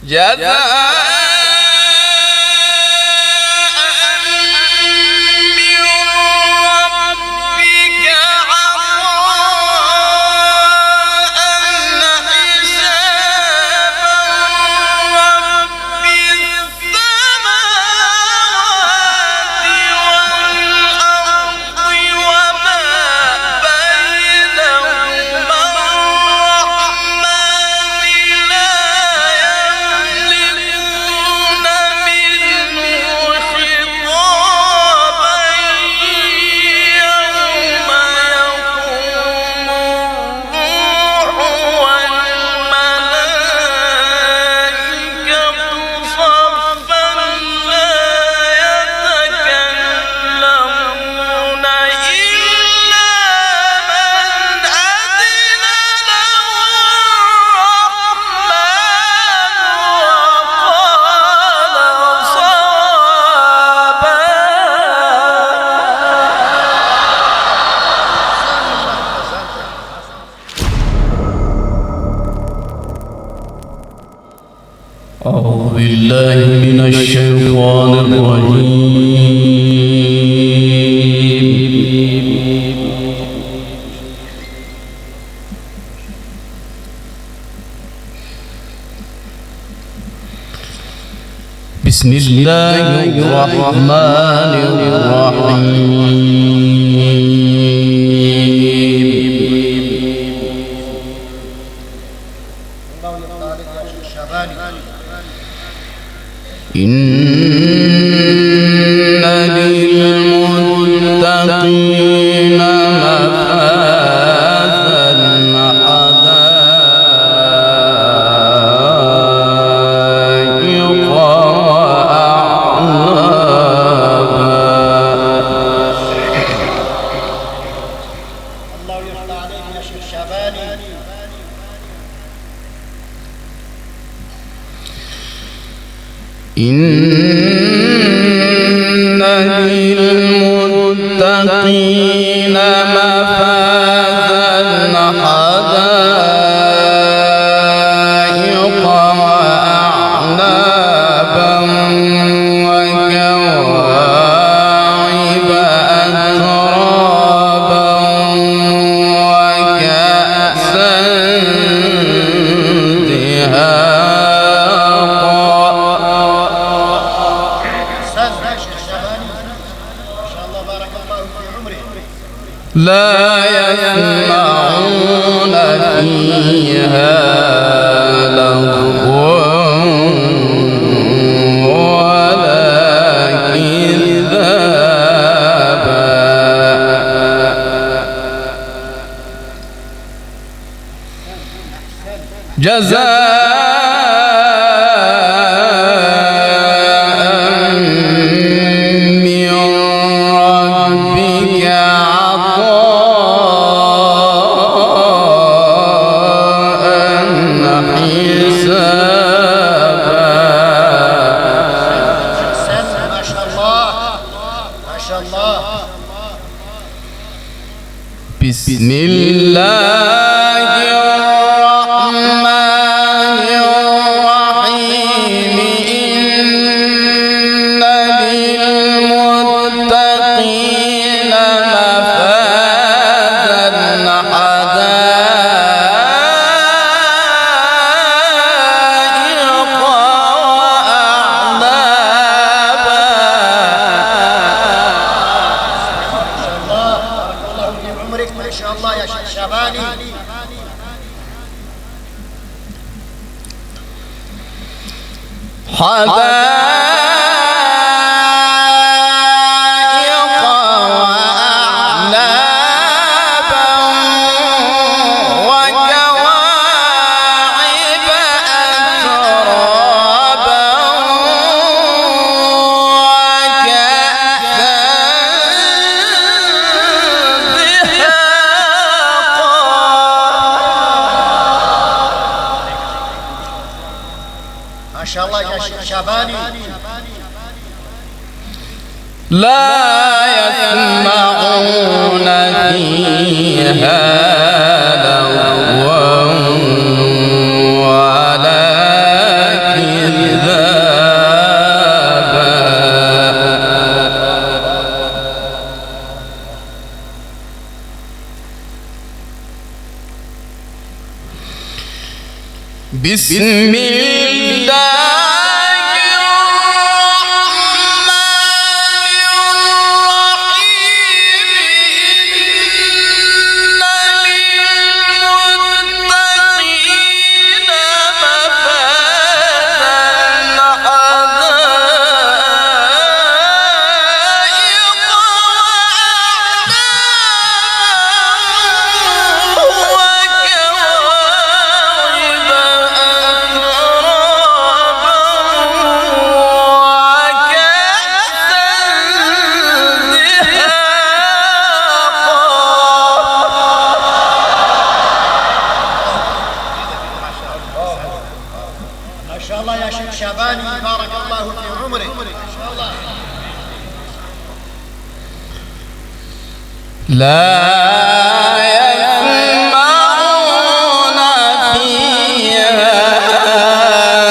جزاء أعوذ بالله من الشيطان الرجيم. بسم الله الرحمن الرحيم. إن للمتقين مفازا حدائق وأعنابا. الله يرضى عليك يا شيخ شعباني. إن للمتقين مفازا حدائق وأعنابا وكواعب أترابا وكأسا لا يسمعون فيها لغوا ولا كذابا. جزاء بسم الله الرحمن الرحيم. إن للمتقين مفازا حدائق وأعنابا. ما شاء الله يا شيخ شعباني. حدائق وأعنابا وكواعب أترابا وكأسا ما شاء الله يا شيخ شعباني. لا يسمعون فيها لغوا ولا بسم الله ما شاء الله يا شيخ شعباني، بارك الله في عمرك. ما شاء الله. لا يسمعون فيها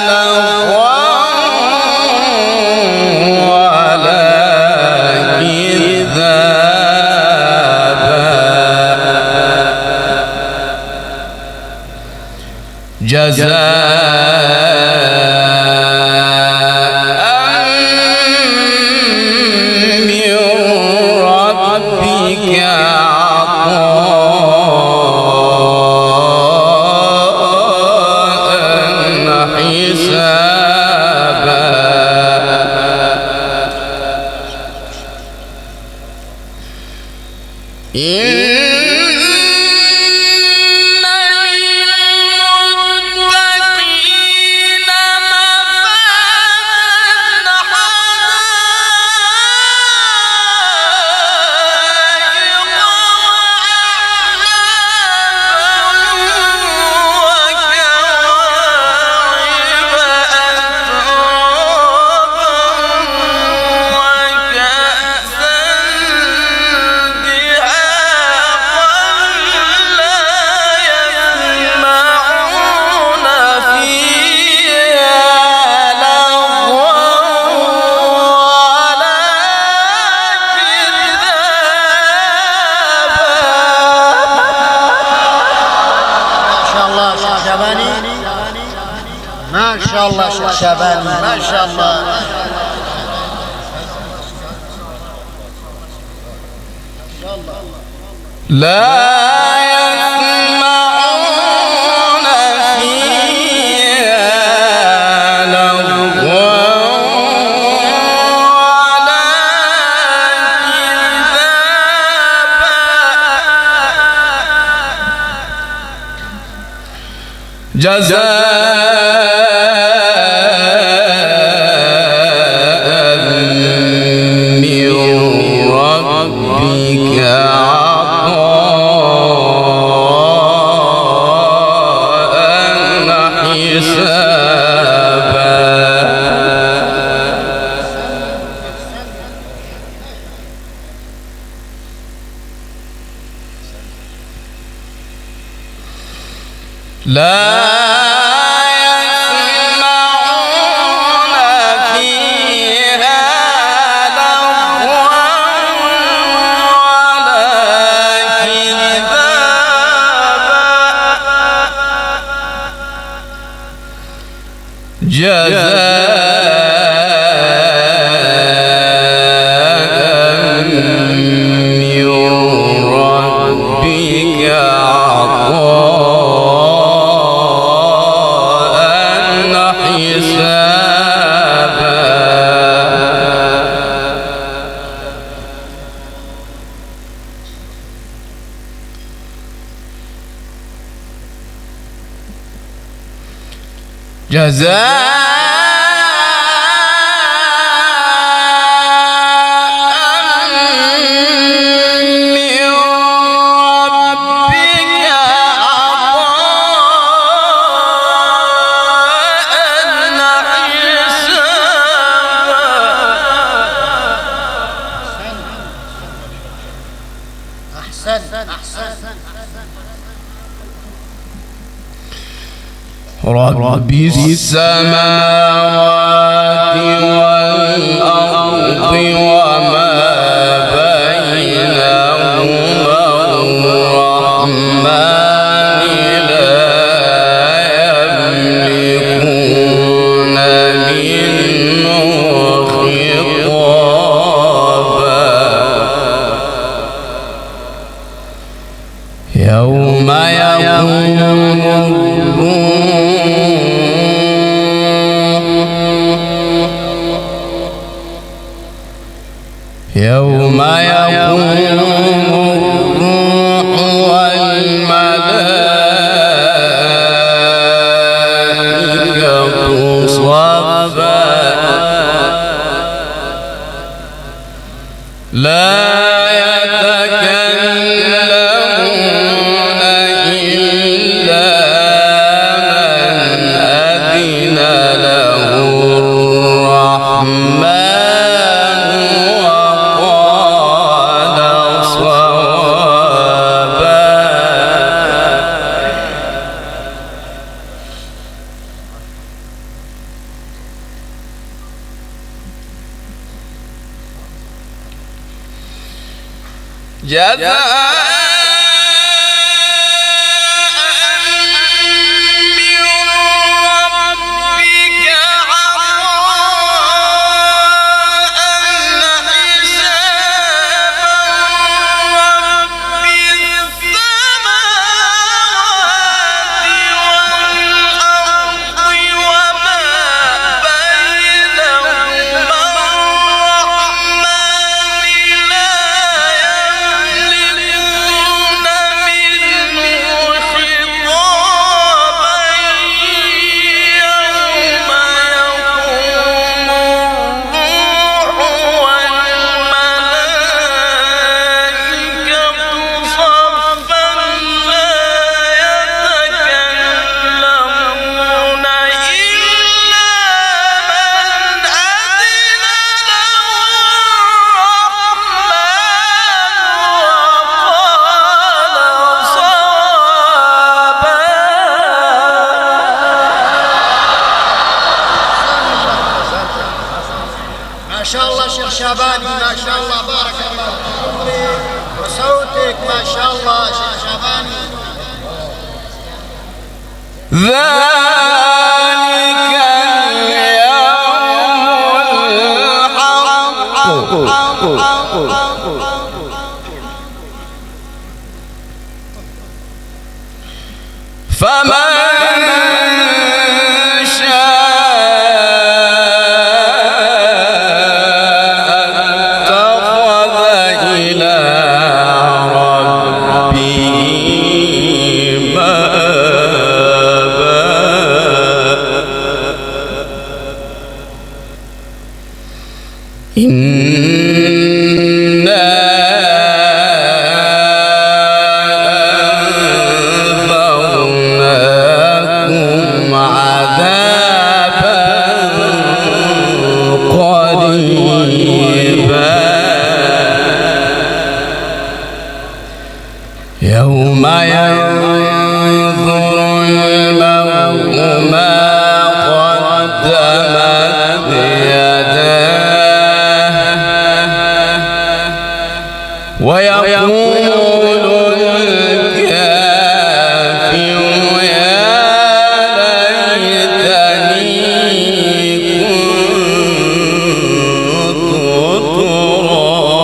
لغوا ولا كذابا ما شاء الله شيخ شعباني، ما شاء الله. لا يسمعون فيها لغوا ولا كذابا جزاء من ربك عطاء حسابا لا يسمعون فيها لغوا ولا كذابا جزاء من ربك عطاء حسابا رب السماوات والأرض وما بينهما الرحمن لا يملكون يوم يقوم الروح والملائكة صفا لا جزاء ما شاء الله شيخ شعباني، ما شاء الله، بارك الله فيك وصوتك، ما شاء الله شيخ شعباني. ذلك اليوم الحق فمن إنا أنذرناكم عذابا قريبا يوم ينظر المرء ما قدمت ويقول الكافر يا ليتني كنت ترابا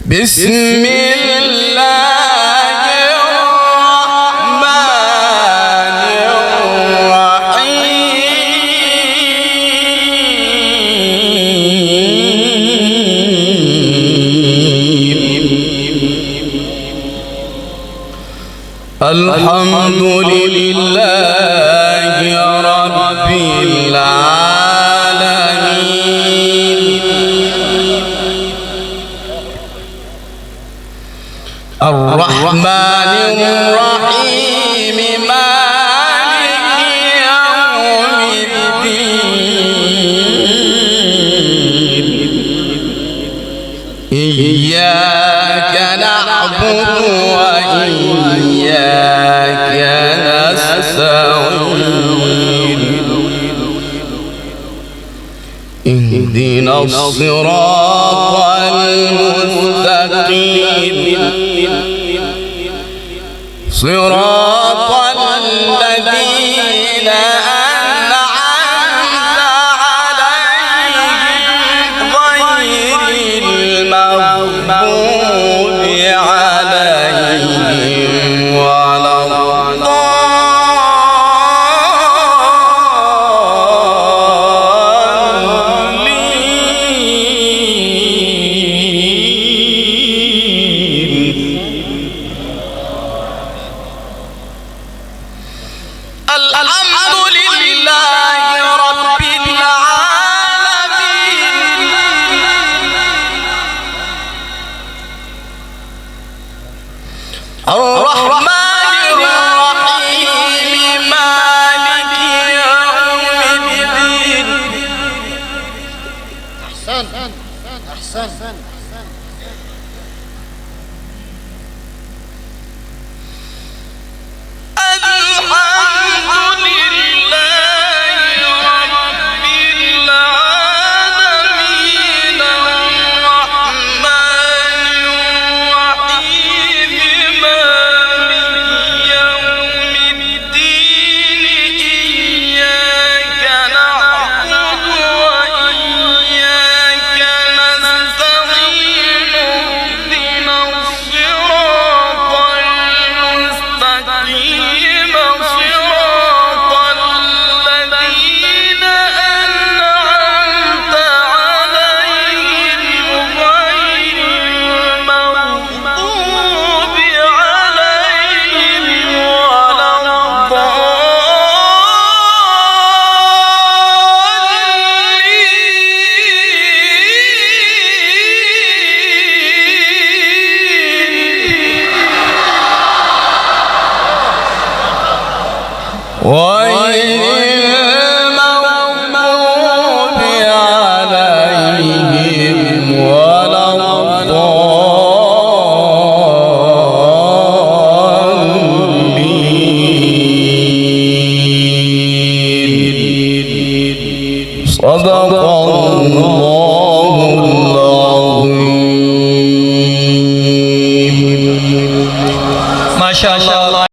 بسم الله الرحمن الرحيم الحمد لله رب العالمين الرحمن الرحيم مالك يوم الدين إياك نعبد وإياك نستعين اهدنا الصراط المستقيم صراط الذين أنعمت عليهم غير المغضوب عليهم ولا الحمد لله رب العالمين الرحمن الرحيم مالك يوم الدين أحسن أحسن الحمد لله رب العالمين الرحمن الرحيم مالك يوم الدين إياك نعبد وإياك نستعين اهدنا الصراط المستقيم صراط الذين أنعمت عليهم غير المغضوب عليهم ولا غير المغضوب عليهم ولا الضالين صدق الله العظيم. ما شاء الله